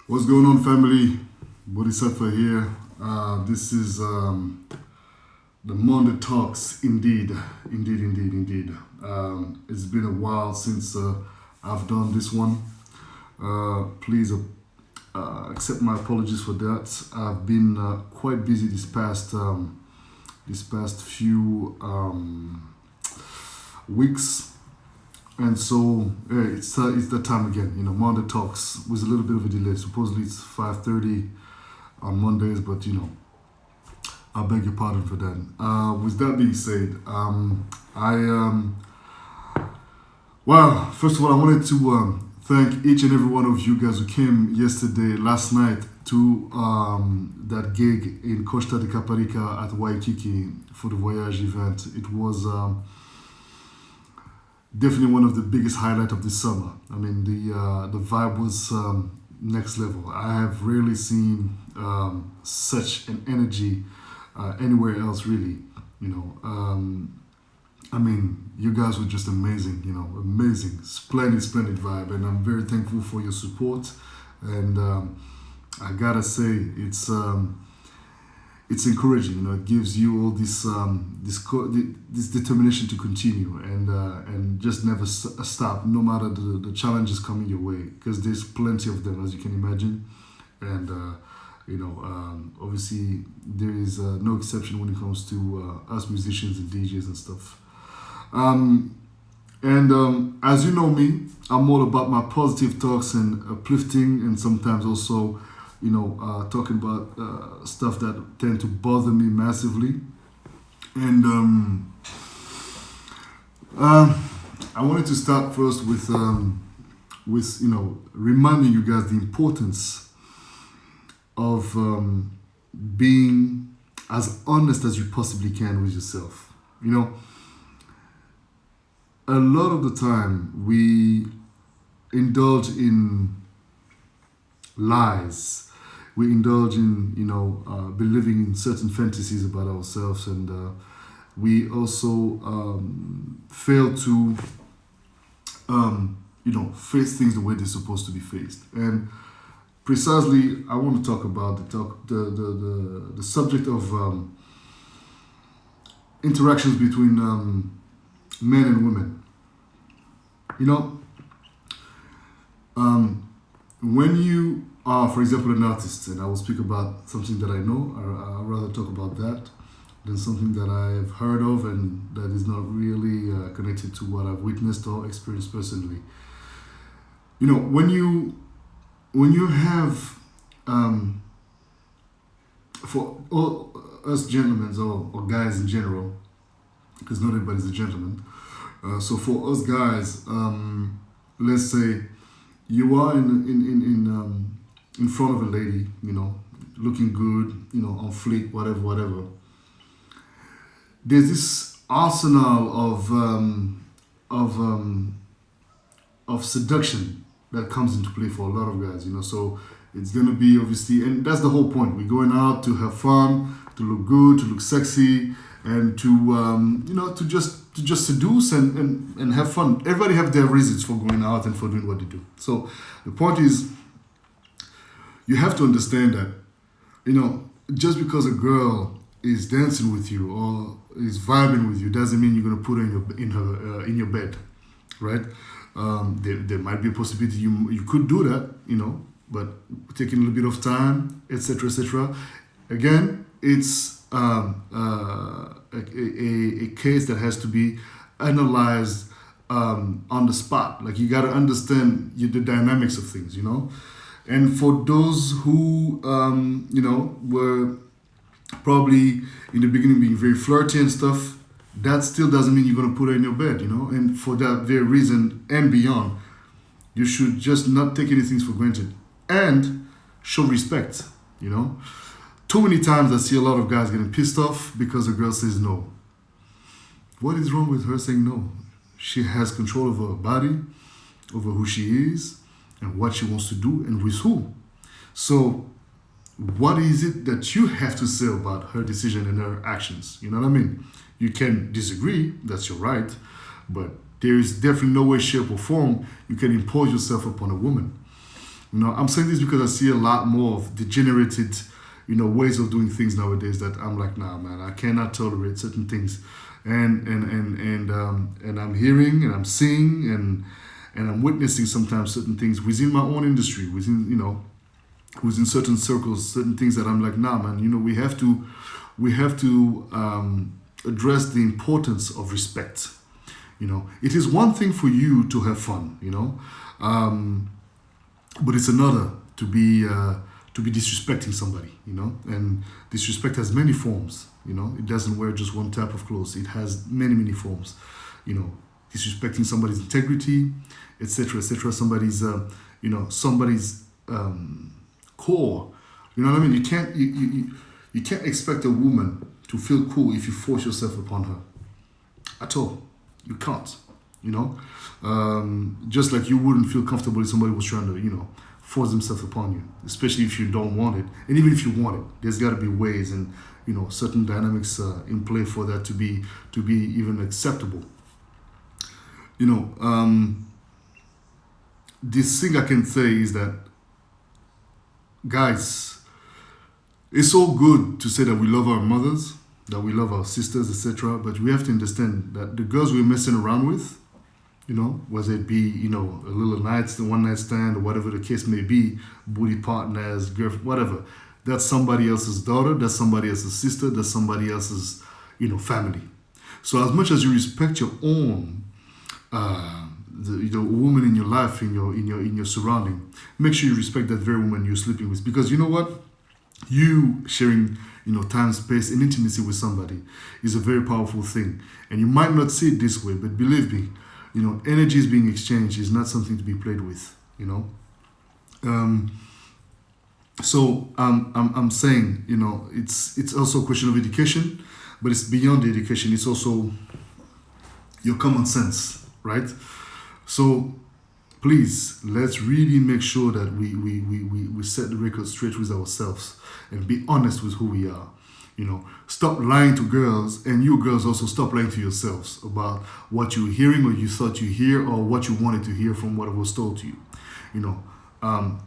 What's going on, family? Boddhi Satva here. This is the Monday Talks. Indeed. It's been a while since I've done this one. Please accept my apologies for that. I've been quite busy this past few weeks. And so it's that time again, Monday talks with a little bit of a delay. Supposedly it's 5:30 on Mondays, but I beg your pardon for that. With that being said, well, first of all, I wanted to thank each and every one of you guys who came last night, to that gig in Costa de Caparica at Waikiki for the Voyage event. It was definitely one of the biggest highlight of this summer. I mean, the vibe was next level. I have rarely seen such an energy anywhere else, really. I mean, you guys were just amazing. Amazing, splendid vibe, and I'm very thankful for your support. And I gotta say, it's encouraging. It gives you all this determination to continue and just never stop, no matter the challenges coming your way, because there's plenty of them, as you can imagine. And obviously there is no exception when it comes to us musicians and DJs and stuff. And as you know me, I'm all about my positive talks and uplifting, and sometimes also talking about stuff that tend to bother me massively. And I wanted to start first with reminding you guys the importance of being as honest as you possibly can with yourself. A lot of the time we indulge in lies. We indulge in believing in certain fantasies about ourselves, and we also fail to face things the way they're supposed to be faced. And precisely, I want to talk about the subject of interactions between men and women. When you are, for example, an artist, and I will speak about something that I know, I'd rather talk about that than something that I've heard of and that is not really connected to what I've witnessed or experienced personally. When you have, for all us gentlemen or guys in general, because not everybody's a gentleman. So for us guys, let's say you are in front of a lady, looking good, on fleek, whatever. There's this arsenal of seduction that comes into play for a lot of guys, So it's gonna be obviously, and that's the whole point. We're going out to have fun, to look good, to look sexy, and to just seduce and have fun. Everybody have their reasons for going out and for doing what they do. So the point is, you have to understand that, just because a girl is dancing with you or is vibing with you doesn't mean you're gonna put her in your bed, right? There might be a possibility you could do that, but taking a little bit of time, etc., etc. Again, it's a case that has to be analyzed on the spot. Like, you got to understand the dynamics of things, And for those who were probably in the beginning being very flirty and stuff, that still doesn't mean you're going to put her in your bed, And for that very reason and beyond, you should just not take anything for granted and show respect, Too many times I see a lot of guys getting pissed off because a girl says no. What is wrong with her saying no? She has control over her body, over who she is, and what she wants to do, and with who. So what is it that you have to say about her decision and her actions? You know what I mean? You can disagree, that's your right, but there is definitely no way, shape, or form you can impose yourself upon a woman. I'm saying this because I see a lot more of degenerated, ways of doing things nowadays that I'm like, nah, man, I cannot tolerate certain things, and I'm hearing and I'm seeing and I'm witnessing sometimes certain things within my own industry, within certain circles, certain things that I'm like, nah, man, we have to address the importance of respect. It is one thing for you to have fun, but it's another to be disrespecting somebody, and disrespect has many forms. It doesn't wear just one type of clothes. It has many forms. Disrespecting somebody's integrity, etc., etc. Somebody's core. You know what I mean? You can't expect a woman to feel cool if you force yourself upon her. At all, you can't. Just like you wouldn't feel comfortable if somebody was trying to, force themselves upon you, especially if you don't want it. And even if you want it, there's got to be ways and certain dynamics in play for that to be even acceptable. This thing I can say is that, guys, it's all good to say that we love our mothers, that we love our sisters, etc. But we have to understand that the girls we're messing around with, whether it be, a little one night stand, or whatever the case may be, booty partners, girlfriend, whatever, that's somebody else's daughter, that's somebody else's sister, that's somebody else's, family. So as much as you respect your own, the woman in your life, in your surrounding, make sure you respect that very woman you're sleeping with, because you know what, you sharing time, space, and intimacy with somebody is a very powerful thing. And you might not see it this way, but believe me, energy is being exchanged is not something to be played with. So I'm saying, it's also a question of education, but it's beyond the education. It's also your common sense, right? So please, let's really make sure that we set the record straight with ourselves and be honest with who we are. Stop lying to girls, and you girls also stop lying to yourselves about what you're hearing or you thought you hear or what you wanted to hear from what was told to you.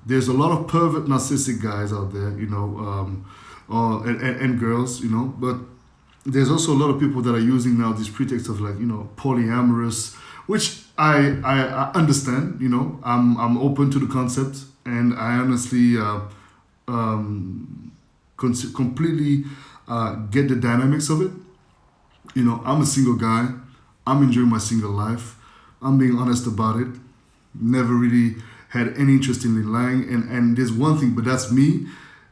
There's a lot of pervert narcissistic guys out there, and girls, but there's also a lot of people that are using now this pretext of polyamorous, which I understand. I'm open to the concept, and I honestly completely get the dynamics of it. I'm a single guy. I'm enjoying my single life. I'm being honest about it. Never really had any interest in lying. And there's one thing, but that's me.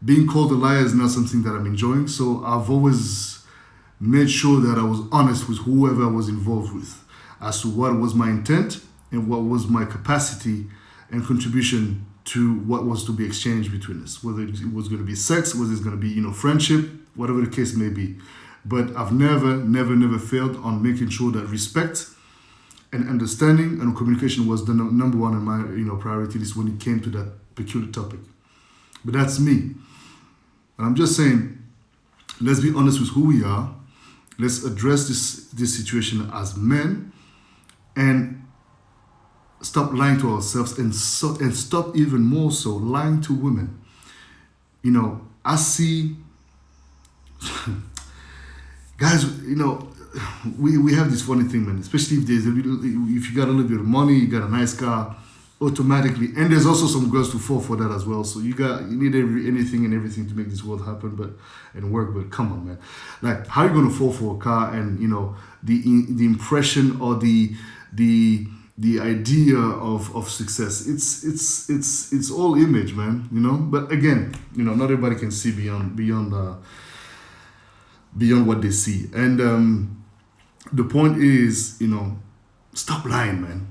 Being called a liar is not something that I'm enjoying. So I've always made sure that I was honest with whoever I was involved with as to what was my intent and what was my capacity and contribution to what was to be exchanged between us, whether it was going to be sex, whether it's going to be, friendship, whatever the case may be. But I've never failed on making sure that respect and understanding and communication was the number one on my, priority list when it came to that peculiar topic. But that's me. And I'm just saying, let's be honest with who we are. Let's address this situation as men and stop lying to ourselves and stop even more so lying to women. I see guys, we have this funny thing, man, especially if if you got a little bit of money, you got a nice car, automatically, and there's also some girls to fall for that as well. So you need anything and everything to make this world happen, and work. But come on, man, like how are you gonna fall for a car and the impression or the idea of success? It's all image, man. But again, not everybody can see beyond what they see. And the point is, stop lying, man.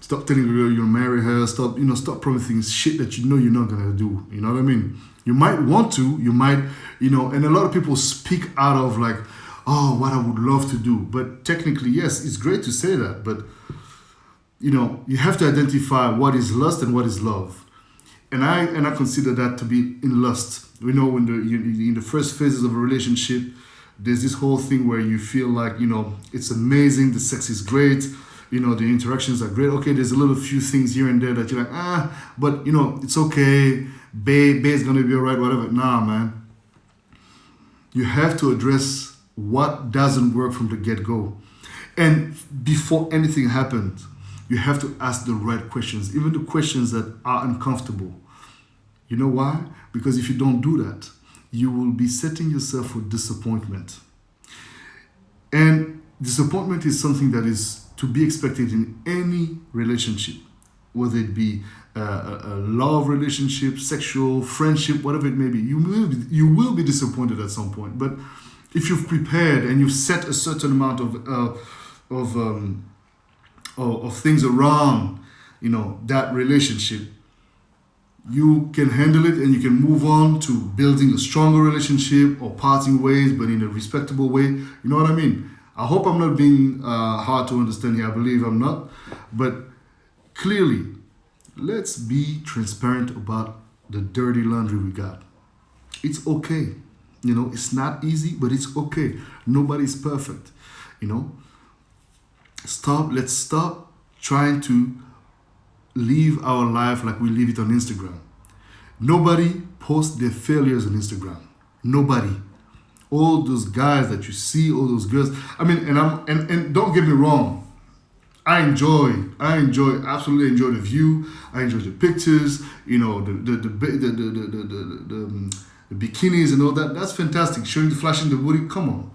Stop telling a girl you're gonna marry her. Stop promising shit that you're not gonna do. You know what I mean? You might want to, you might, and a lot of people speak out of like, oh, what I would love to do. But technically, yes, it's great to say that, but you have to identify what is lust and what is love. And I consider that to be in lust. When in the first phases of a relationship, there's this whole thing where you feel like, it's amazing, the sex is great, the interactions are great. Okay, there's a little few things here and there that you're like, but it's okay. Babe's gonna be alright, whatever. Nah, man. You have to address what doesn't work from the get-go. And before anything happens, you have to ask the right questions, even the questions that are uncomfortable. You know why? Because if you don't do that, you will be setting yourself for disappointment. And disappointment is something that is to be expected in any relationship, whether it be a love relationship, sexual, friendship, whatever it may be. You will be disappointed at some point. But if you've prepared and you've set a certain amount of things around, that relationship, you can handle it and you can move on to building a stronger relationship or parting ways, but in a respectable way. You know what I mean? I hope I'm not being hard to understand here. I believe I'm not. But clearly, let's be transparent about the dirty laundry we got. It's okay. It's not easy, but it's okay. Nobody's perfect. Let's stop trying to live our life like we live it on Instagram. Nobody posts their failures on Instagram. Nobody. All those guys that you see, all those girls. I mean, and don't get me wrong. I absolutely enjoy the view. I enjoy the pictures. The bikinis and all that. That's fantastic. Flashing the booty. Come on,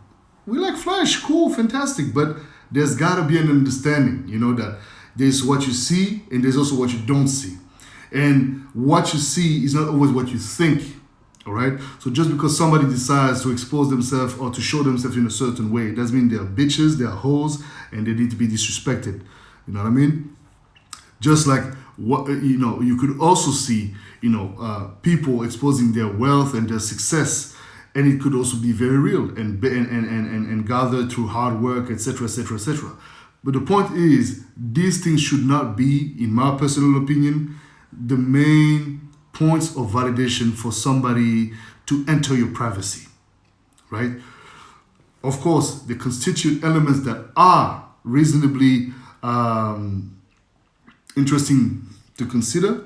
we like flash. Cool, fantastic. But there's gotta be an understanding. That there's what you see and there's also what you don't see. And what you see is not always what you think. All right. So just because somebody decides to expose themselves or to show themselves in a certain way, it doesn't mean they're bitches, they're hoes, and they need to be disrespected. You know what I mean? Just like what you could also see, people exposing their wealth and their success, and it could also be very real and gathered through hard work, etc., etc., etc. But the point is, these things should not be, in my personal opinion, the main points of validation for somebody to enter your privacy, right? Of course, they constitute elements that are reasonably interesting to consider,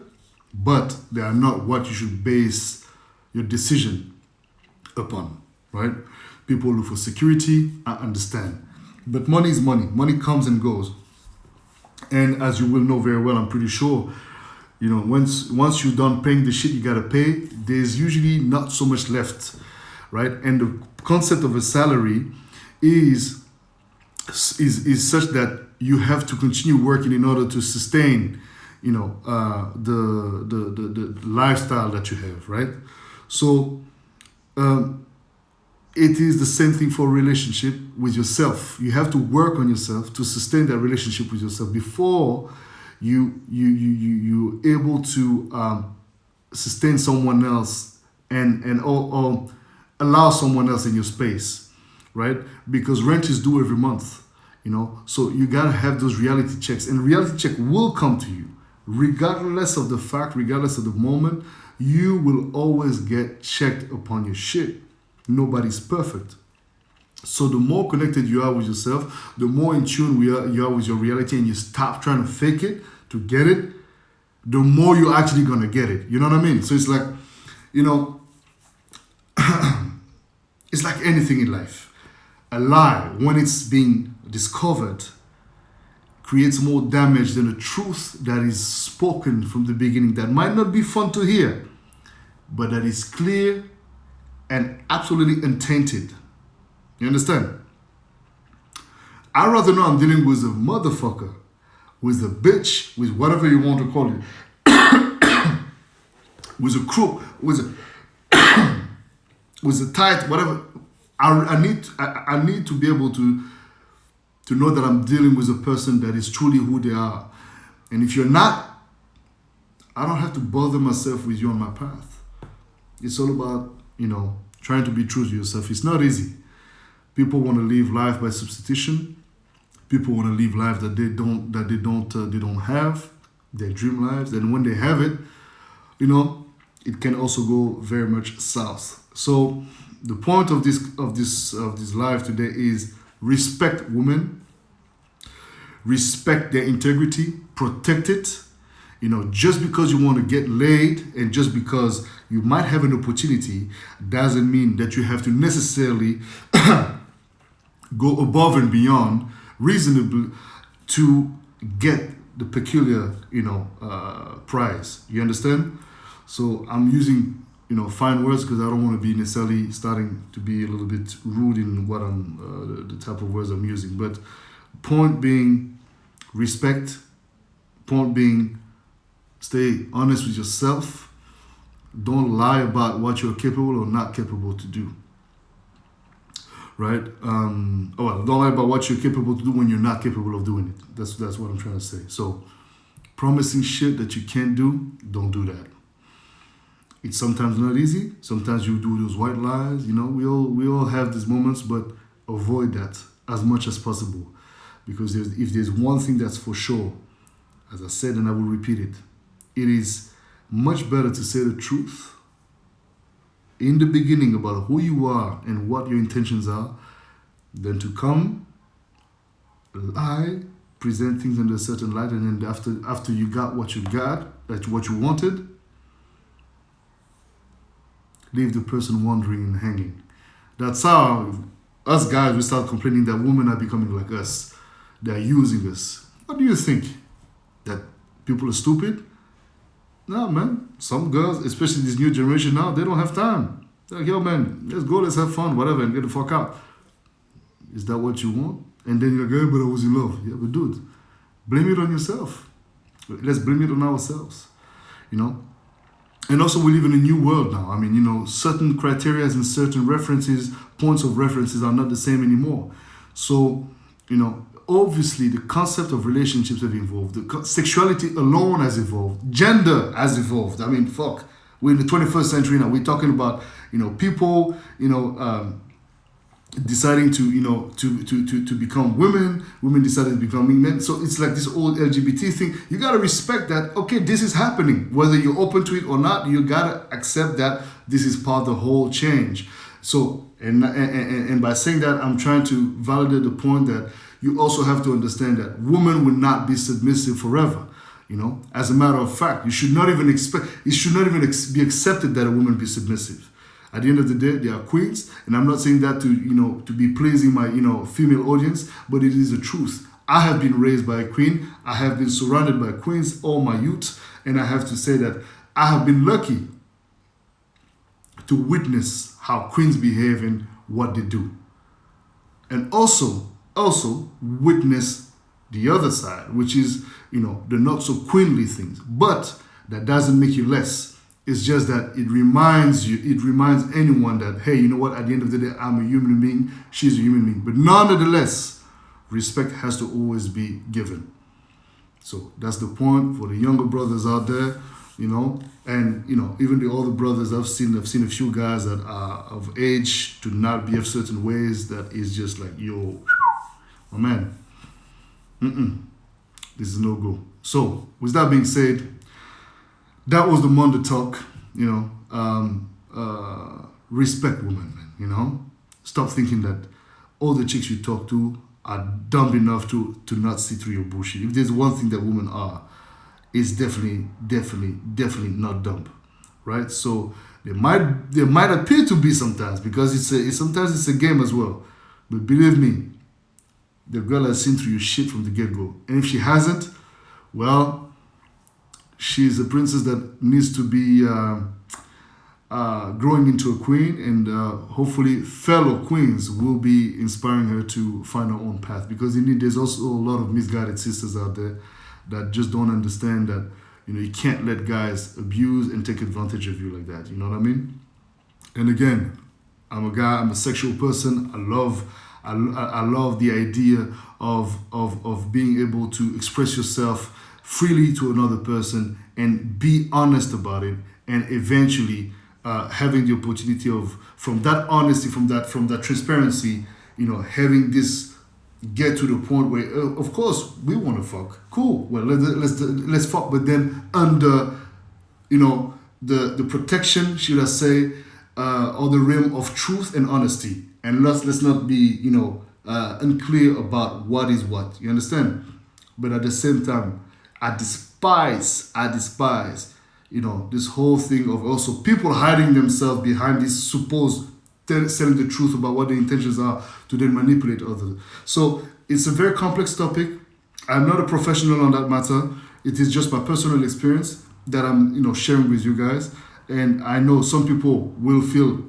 but they are not what you should base your decision upon, right? People look for security, I understand. But money is money. Money comes and goes. And as you will know very well, I'm pretty sure, once you're done paying the shit you gotta pay, there's usually not so much left, right? And the concept of a salary is such that you have to continue working in order to sustain, the lifestyle that you have, right? So it is the same thing for a relationship with yourself. You have to work on yourself to sustain that relationship with yourself before you able to sustain someone else and or allow someone else in your space, right? Because rent is due every month, so you gotta have those reality checks, and reality check will come to you regardless of the fact, regardless of the moment. You will always get checked upon your shit. Nobody's perfect. So the more connected you are with yourself, the more in tune you are with your reality, and you stop trying to fake it to get it, the more you're actually going to get it. You know what I mean? So it's like, it's like anything in life. A lie, when it's being discovered, creates more damage than a truth that is spoken from the beginning that might not be fun to hear, but that is clear and absolutely untainted. You understand? I'd rather know I'm dealing with a motherfucker, with a bitch, with whatever you want to call it, with a crook, with a tight, whatever. I need to be able to know that I'm dealing with a person that is truly who they are. And if you're not, I don't have to bother myself with you on my path. It's all about, trying to be true to yourself. It's not easy. People want to live life by substitution. People want to live life that they don't have, their dream lives. And when they have it, it can also go very much south. So the point of this life today is respect women, respect their integrity, protect it. Just because you want to get laid and just because you might have an opportunity doesn't mean that you have to necessarily go above and beyond reasonable to get the peculiar, prize. You understand? So I'm using, fine words because I don't want to be necessarily starting to be a little bit rude in what the type of words I'm using. But point being, respect. Point being, stay honest with yourself. Don't lie about what you're capable or not capable to do. Right? Don't lie about what you're capable to do when you're not capable of doing it. That's what I'm trying to say. So, promising shit that you can't do, don't do that. It's sometimes not easy. Sometimes you do those white lies. We all have these moments, but avoid that as much as possible. Because if there's one thing that's for sure, as I said, and I will repeat it, it is much better to say the truth in the beginning about who you are and what your intentions are than to come, lie, present things under a certain light, and then after you got what you wanted, leave the person wandering and hanging. That's how us guys, we start complaining that women are becoming like us. They're using us. What do you think? That people are stupid? No, man. Some girls, especially this new generation now, they don't have time. They're like, yo, man, let's go, let's have fun, whatever, and get the fuck out. Is that what you want? And then you're like, yeah, but I was in love. Yeah, but dude, blame it on yourself. Let's blame it on ourselves, And also we live in a new world now. I mean, certain criteria and certain references, points of references are not the same anymore. So, obviously the concept of relationships have evolved. Sexuality alone has evolved. Gender has evolved. I mean, fuck. We're in the 21st century now. We're talking about, people, deciding to become women. Women decided to become men. So it's like this old LGBT thing. You got to respect that, okay, this is happening. Whether you're open to it or not, you got to accept that this is part of the whole change. So, and by saying that, I'm trying to validate the point that you also have to understand that women will not be submissive forever. As a matter of fact, it should not even be accepted that a woman be submissive. At the end of the day, they are queens, and I'm not saying that to be pleasing my female audience, but it is the truth. I have been raised by a queen. I have been surrounded by queens all my youth, and I have to say that I have been lucky to witness how queens behave and what they do, and also witness the other side, which is the not so queenly things. But that doesn't make you less. It's just that it reminds anyone that, hey, you know what, at the end of the day, I'm a human being, she's a human being. But nonetheless, respect has to always be given. So that's the point for the younger brothers out there, and even the older brothers I've seen a few guys that are of age to not behave certain ways that is just like, yo, my man, this is no go. So with that being said, that was the Monday talk. Respect women, man. Stop thinking that all the chicks you talk to are dumb enough to not see through your bullshit. If there's one thing that women are, it's definitely not dumb, right? So they might appear to be sometimes, because sometimes it's a game as well. But believe me, the girl has seen through your shit from the get-go. And if she hasn't, well, she's a princess that needs to be growing into a queen, and hopefully fellow queens will be inspiring her to find her own path. Because indeed, there's also a lot of misguided sisters out there that just don't understand that you can't let guys abuse and take advantage of you like that. You know what I mean? And again, I'm a guy. I'm a sexual person. I love the idea of being able to express yourself freely to another person and be honest about it, and eventually having the opportunity from that honesty, from that transparency, having this get to the point where, of course, we want to fuck. Cool. Well, let's fuck, but then under, the protection, should I say, or the realm of truth and honesty, and let's not be, unclear about what is what. You understand? But at the same time, I despise, this whole thing of also people hiding themselves behind this supposed telling the truth about what their intentions are to then manipulate others. So it's a very complex topic. I'm not a professional on that matter. It is just my personal experience that I'm, sharing with you guys. And I know some people will feel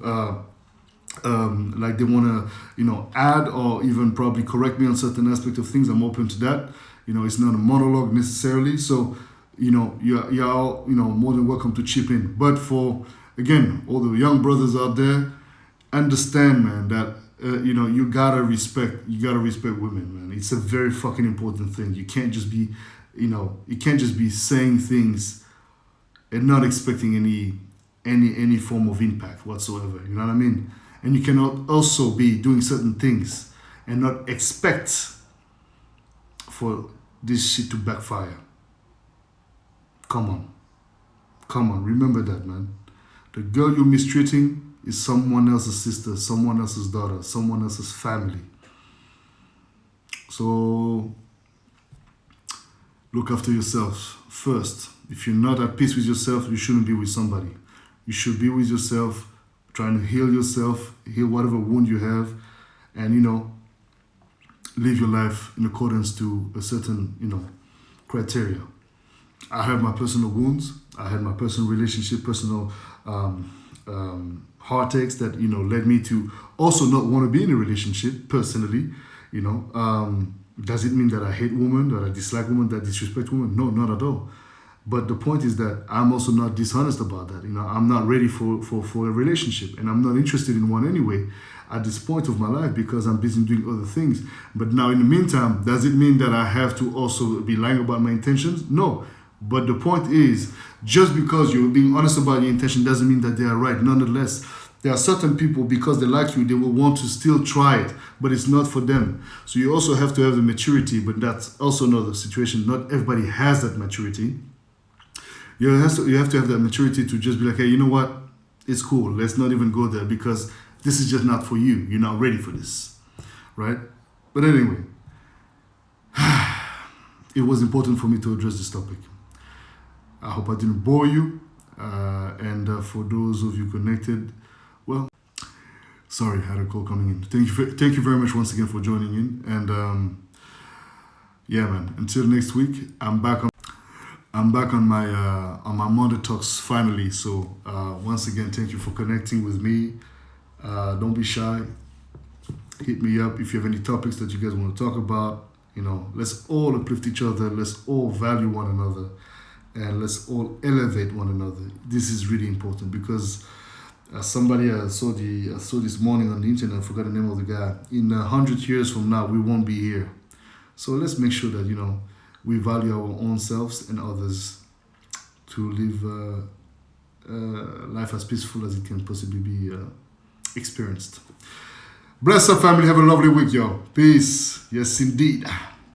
like they want to, add or even probably correct me on certain aspects of things. I'm open to that. It's not a monologue necessarily. So, you're all, more than welcome to chip in. But for, again, all the young brothers out there, understand, man, that, you gotta respect women, man. It's a very fucking important thing. You can't just be, saying things and not expecting any form of impact whatsoever. You know what I mean? And you cannot also be doing certain things and not expect for this shit to backfire. Come on, remember that, man. The girl you're mistreating is someone else's sister, someone else's daughter, someone else's family. So look after yourself first. If you're not at peace with yourself, you shouldn't be with somebody. You should be with yourself, trying to heal yourself, heal whatever wound you have, and, live your life in accordance to a certain, criteria. I have my personal wounds. I had my personal relationship, personal heartaches that, led me to also not want to be in a relationship personally. Does it mean that I hate women, that I dislike women, that I disrespect women? No, not at all. But the point is that I'm also not dishonest about that. I'm not ready for a relationship, and I'm not interested in one anyway at this point of my life because I'm busy doing other things. But now in the meantime, does it mean that I have to also be lying about my intentions? No. But the point is, just because you're being honest about your intention doesn't mean that they are right. Nonetheless, there are certain people, because they like you, they will want to still try it, but it's not for them. So you also have to have the maturity, but that's also another situation. Not everybody has that maturity. You have to have that maturity to just be like, hey, you know what? It's cool. Let's not even go there because this is just not for you. You're not ready for this, right? But anyway, it was important for me to address this topic. I hope I didn't bore you. And for those of you connected, well, sorry, I had a call coming in. Thank you very much once again for joining in. And yeah, man, until next week, I'm back on my Monday Talks finally. So once again, thank you for connecting with me. Don't be shy. Hit me up if you have any topics that you guys want to talk about. Let's all uplift each other. Let's all value one another. And let's all elevate one another. This is really important because somebody I saw this morning on the internet, I forgot the name of the guy. In 100 years from now, we won't be here. So let's make sure that, we value our own selves and others to live life as peaceful as it can possibly be experienced. Bless up, family. Have a lovely week, yo. Peace. Yes, indeed.